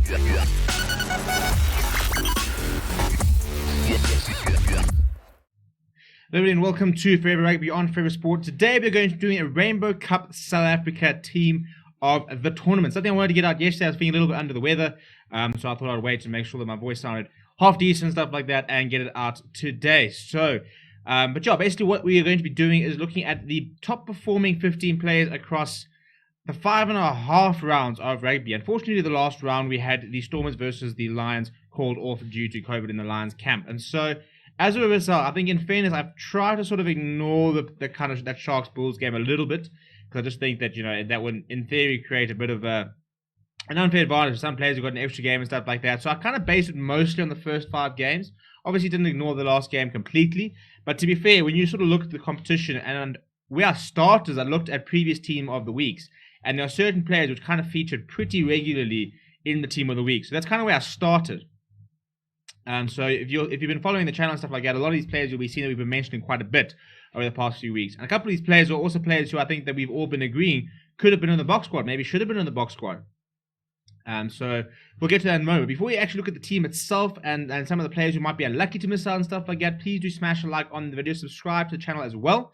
Hello and welcome to Forever Rugby on Forever Sport. Today we're going to be doing a Rainbow Cup South Africa team of the tournament. Something I wanted to get out yesterday. I was feeling a little bit under the weather, so I thought I'd wait to make sure that my voice sounded half decent and stuff like that and get it out today. So, but yeah, basically what we are going to be doing is looking at the top performing 15 players across the 5.5 rounds of rugby. Unfortunately, the last round we had the Stormers versus the Lions called off due to COVID in the Lions camp, and so as a result, I think in fairness, I've tried to sort of ignore the kind of that Sharks Bulls game a little bit, because I just think that, you know, that would in theory create a bit of an unfair advantage for some players who got an extra game and stuff like that. So I kind of based it mostly on the first 5 games. Obviously didn't ignore the last game completely, but to be fair, when you sort of look at the competition and we are starters, I looked at previous team of the weeks, and there are certain players which kind of featured pretty regularly in the team of the week. So that's kind of where I started. So if you've been following the channel and stuff like that, a lot of these players you'll be seeing that we've been mentioning quite a bit over the past few weeks. And a couple of these players are also players who I think that we've all been agreeing could have been in the box squad, maybe should have been in the box squad. So we'll get to that in a moment. Before we actually look at the team itself and some of the players who might be unlucky to miss out and stuff like that, please do smash a like on the video, subscribe to the channel as well.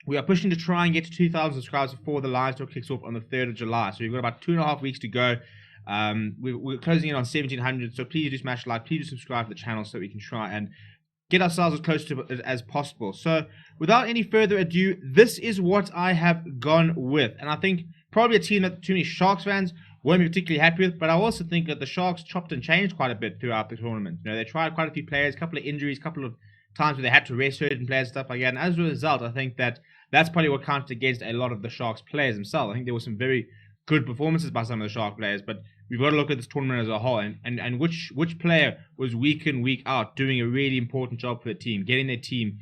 We are pushing to try and get to 2,000 subscribers before the Lions tour kicks off on the 3rd of July. So we've got about 2.5 weeks to go. We're closing in on 1,700, so please do smash like, please do subscribe to the channel so we can try and get ourselves as close to it as possible. So without any further ado, this is what I have gone with, and I think probably a team that too many Sharks fans won't be particularly happy with, but I also think that the Sharks chopped and changed quite a bit throughout the tournament. You know, they tried quite a few players, a couple of injuries, a couple of times where they had to rest certain players and stuff like that, and as a result, I think that that's probably what counted against a lot of the Sharks players themselves. I think there were some very good performances by some of the Shark players, but we've got to look at this tournament as a whole and which player was week in, week out doing a really important job for the team, getting their team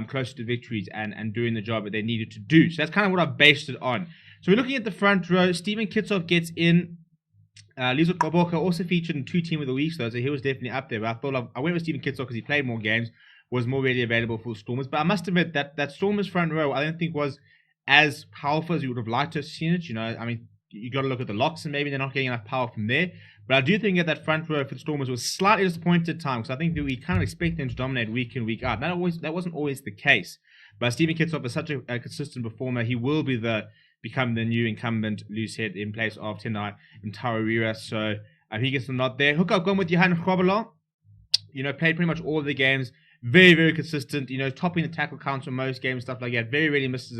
closer to victories and doing the job that they needed to do. So that's kind of what I've based it on. So we're looking at the front row. Steven Kitshoff gets in. Lizo Qaboka also featured in 2 team of the week, so he was definitely up there. But I thought I went with Steven Kitshoff because he played more games, was more readily available for Stormers. But I must admit that Stormers front row I don't think was as powerful as you would have liked to have seen it. You know, I mean, you got to look at the locks and maybe they're not getting enough power from there. But I do think that front row for the Stormers was slightly disappointed at times, because I think that we kind of expect them to dominate week in, week out. That wasn't always the case. But Steven Kitshoff is such a consistent performer. He will become the new incumbent loose head in place of Tendai Ntawarira. So he gets the nod there. Hook, I've gone with Johan Grobela. You know, played pretty much all of the games. Very, very consistent. You know, topping the tackle counts for most games, stuff like that. Very rarely misses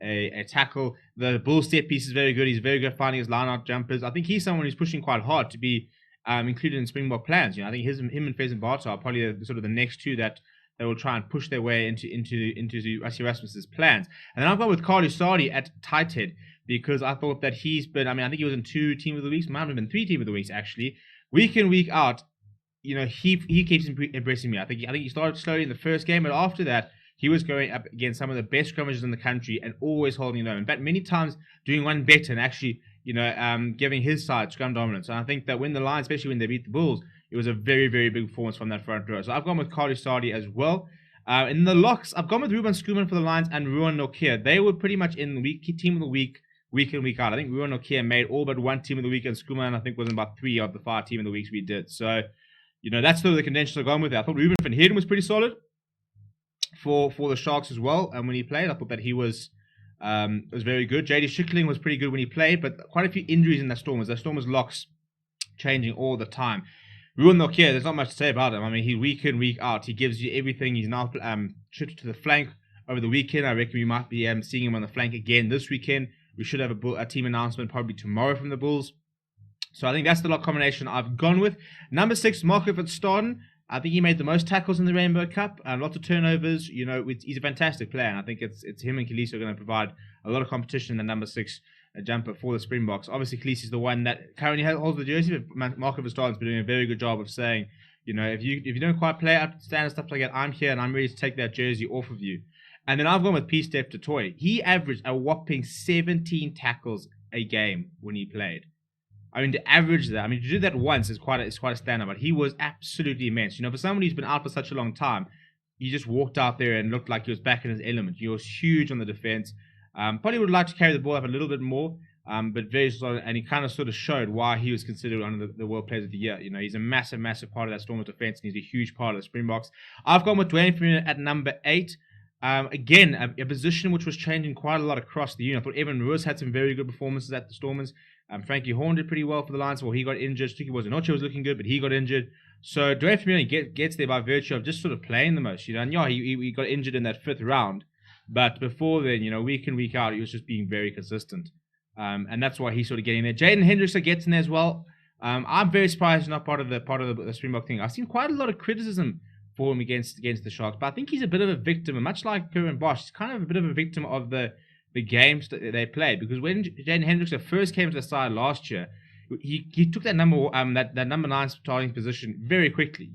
a tackle. The bull set piece is very good. He's very good at finding his line-out jumpers. I think he's someone who's pushing quite hard to be included in Springbok plans. You know, I think him and Fez and Barta are probably the next two that they will try and push their way into Rassie Rasmus's plans. And then I've gone with Carly Sardi at tight head, because I thought that he's been, I think he was in 2 team of the weeks, might have been 3 team of the weeks actually. Week in, week out, you know, he keeps impressing me. I think he started slowly in the first game, but after that, he was going up against some of the best scrummagers in the country and always holding it on. In fact, many times doing one better and actually, you know, giving his side scrum dominance. And I think that when the Lions, especially when they beat the Bulls, it was a very, very big performance from that front row. So I've gone with Carly Sardi as well. In the locks, I've gone with Ruben Skuman for the Lions and Ruan Nokia. They were pretty much in the team of the week in, week out. I think Ruan Nokia made all but 1 team of the week, and Skuman, I think, was in about 3 of the 5 team of the weeks we did. So, you know, that's sort of the contention I've gone with. I thought Ruben van Heerden was pretty solid for the Sharks as well. And when he played, I thought that he was very good. JD Schickling was pretty good when he played, but quite a few injuries in the Stormers. The Stormers locks changing all the time. Ruan Nokia, there's not much to say about him. I mean, he week in, week out, he gives you everything. He's now shifted to the flank over the weekend. I reckon we might be seeing him on the flank again this weekend. We should have a team announcement probably tomorrow from the Bulls. So I think that's the lock combination I've gone with. Number 6, Marco Verstappen. I think he made the most tackles in the Rainbow Cup, lots of turnovers. You know, he's a fantastic player, and I think it's him and Khaleesi are going to provide a lot of competition in the number 6 jumper for the Springboks. Obviously, Khaleesi is the one that currently holds the jersey, but Marco Verstappen's been doing a very good job of saying, you know, if you don't quite play up to standard stuff like that, I'm here and I'm ready to take that jersey off of you. And then I've gone with P-Steph Totoy. He averaged a whopping 17 tackles a game when he played. I mean, to average that, to do that once is quite a standard, but he was absolutely immense. You know, for someone who's been out for such a long time, he just walked out there and looked like he was back in his element. He was huge on the defense. Probably would like to carry the ball up a little bit more. but very solid, and he kind of sort of showed why he was considered one of the World Players of the Year. He's a massive, massive part of that Stormers defense, and he's a huge part of the Springboks. I've gone with Dwayne Firmino at number 8. Again, a position which was changing quite a lot across the unit. I thought Evan Roos had some very good performances at the Stormers. Frankie Horn did pretty well for the Lions. Well, he got injured. Sticky Noche was looking good, but he got injured. So Dwayne Firmino gets there by virtue of just sort of playing the most. And yeah, he got injured in that 5th round. But before then, week in, week out, he was just being very consistent. And that's why he's sort of getting there. Jaden Hendrickson gets in there as well. I'm very surprised he's not part of the Springbok thing. I've seen quite a lot of criticism for him against the Sharks, but I think he's a bit of a victim, and much like Curran Bosch, he's kind of a bit of a victim of the games that they play. Because when Jaden Hendrickson first came to the side last year, he took that number 9 starting position very quickly,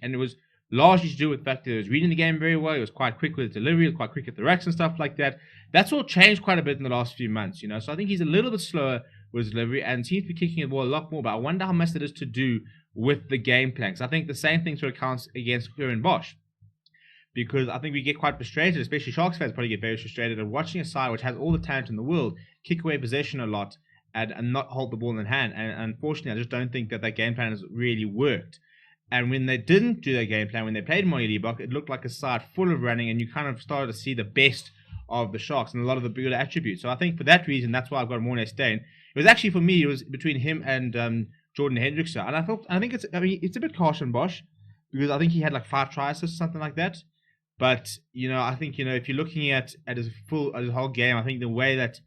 and it was largely to do with the fact that he was reading the game very well. He was quite quick with his delivery, he was quite quick at the racks and stuff like that. That's all changed quite a bit in the last few months, So I think he's a little bit slower with his delivery and seems to be kicking the ball a lot more. But I wonder how much that is to do with the game plan. So I think the same thing sort of counts against Curran Bosch, because I think we get quite frustrated, especially Sharks fans probably get very frustrated at watching a side which has all the talent in the world kick away possession a lot and not hold the ball in hand. And unfortunately, I just don't think that game plan has really worked. And when they didn't do their game plan, when they played Monie Liebach, it looked like a side full of running, and you kind of started to see the best of the Sharks and a lot of the bigger attributes. So I think for that reason, that's why I've got Morné Steyn. It was actually, for me, it was between him and Jordan Hendrickson. And I think it's a bit harsh on Bosch, because I think he had like 5 try assists, something like that. But, I think, if you're looking at his whole game, I think the way that,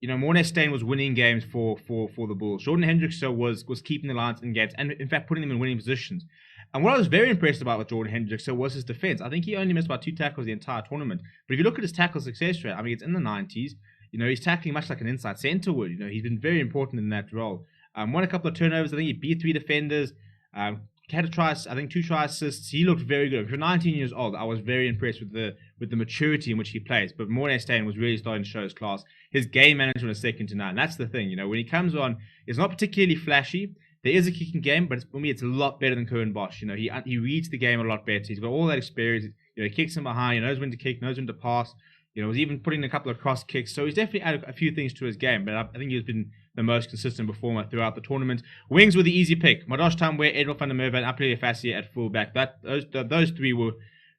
Morné Steyn was winning games for the Bulls. Jordan Hendrickson was keeping the Lions in games and, in fact, putting them in winning positions. And what I was very impressed about with Jordan Hendrickson was his defense. I think he only missed about 2 tackles the entire tournament. But if you look at his tackle success rate, it's in the 90s. He's tackling much like an inside centre would. He's been very important in that role. Won a couple of turnovers. I think he beat 3 defenders. Had a try, I think 2 try assists. He looked very good. For 19 years old, I was very impressed with the maturity in which he plays. But Morné Steyn was really starting to show his class. His game management is second to none. That's the thing. When he comes on, it's not particularly flashy. There is a kicking game, but for me, it's a lot better than Curran Bosch. He reads the game a lot better. He's got all that experience. He kicks him behind. He knows when to kick, knows when to pass. Was even putting in a couple of cross kicks. So he's definitely added a few things to his game. But I think he's been the most consistent performer throughout the tournament. Wings were the easy pick. Madosh Tambwe, Edwin van der Merwe, and Apelele Fassie at fullback. Those 3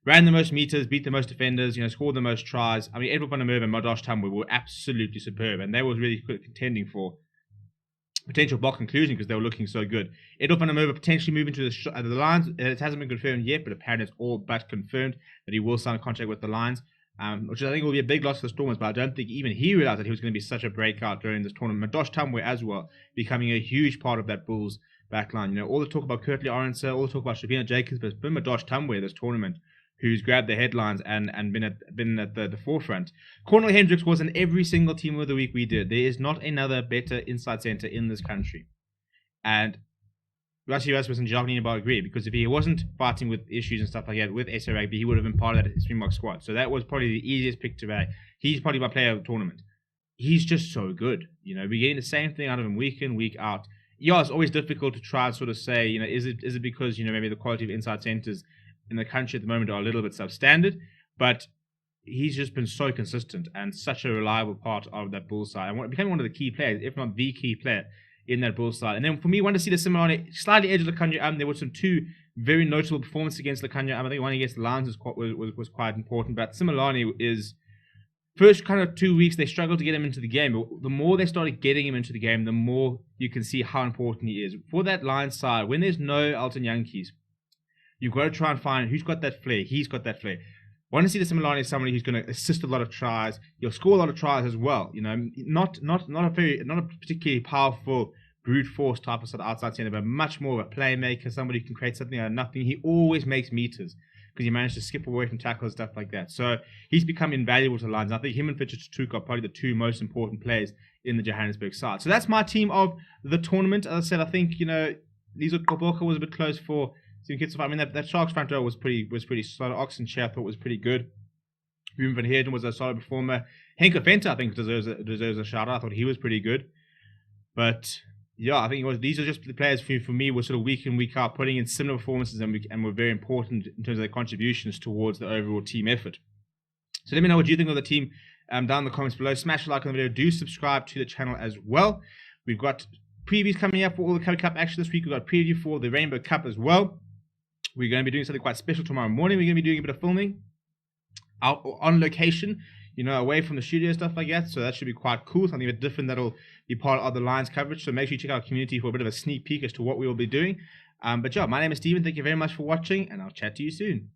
ran the most meters, beat the most defenders, scored the most tries. Edwin van der Merwe and Madosh Tambwe were absolutely superb, and they were really contending for potential block conclusion because they were looking so good. Edwin van der Merwe potentially moving to the Lions. It hasn't been confirmed yet, but apparently it's all but confirmed that he will sign a contract with the Lions. Which I think will be a big loss for the Stormers, but I don't think even he realized that he was going to be such a breakout during this tournament. Madosh Tambwe as well, becoming a huge part of that Bulls backline. All the talk about Kurtley Arendse, all the talk about Shabina Jacobs, but it's been Madosh Tambwe this tournament who's grabbed the headlines and been at the forefront. Cornel Hendricks was in every single team of the week we did. There is not another better inside center in this country. And Rassie Rasmussen and Jacques Nienaber agree, because if he wasn't fighting with issues and stuff like that with SA Rugby, he would have been part of that Springbok squad. So that was probably the easiest pick to make. He's probably my player of the tournament. He's just so good. We're getting the same thing out of him week in, week out. Yeah, it's always difficult to try and sort of say, is it because, maybe the quality of inside centers in the country at the moment are a little bit substandard, but he's just been so consistent and such a reliable part of that Bulls side. And becoming one of the key players, if not the key player, in that Bulls side. And then for me, I want to see the Similani slightly edge of Lekanya. There were some 2 very notable performances against Lekanya. I think one against the Lions was quite important. But Similani is, first kind of 2 weeks, they struggled to get him into the game. But the more they started getting him into the game, the more you can see how important he is. For that Lions side, when there's no Alton Yankees, you've got to try and find who's got that flair. He's got that flair. I want to see the Similani as somebody who's going to assist a lot of tries. He'll score a lot of tries as well. Not a particularly powerful brute force type of outside centre, but much more of a playmaker, somebody who can create something out of nothing. He always makes meters because he managed to skip away from tackles and stuff like that. So he's become invaluable to the Lions. I think him and Fitcher Tutuka are probably the 2 most important players in the Johannesburg side. So that's my team of the tournament. As I said, I think Lizo Koboka was a bit close for. That Sharks front row was pretty solid. Oxenshire I thought was pretty good. Ruben van Heerden was a solid performer. Henk Venter I think deserves a shout out. I thought he was pretty good. But yeah, I think these are just the players who for me were sort of week in, week out, putting in similar performances and were very important in terms of their contributions towards the overall team effort. So let me know what you think of the team down in the comments below. Smash a like on the video. Do subscribe to the channel as well. We've got previews coming up for all the Curry Cup action this week. We've got a preview for the Rainbow Cup as well. We're going to be doing something quite special tomorrow morning. We're going to be doing a bit of filming out on location, away from the studio, stuff like that. So that should be quite cool. Something a bit different that'll be part of the Lions coverage. So make sure you check out our community for a bit of a sneak peek as to what we will be doing. But yeah, my name is Steven. Thank you very much for watching, and I'll chat to you soon.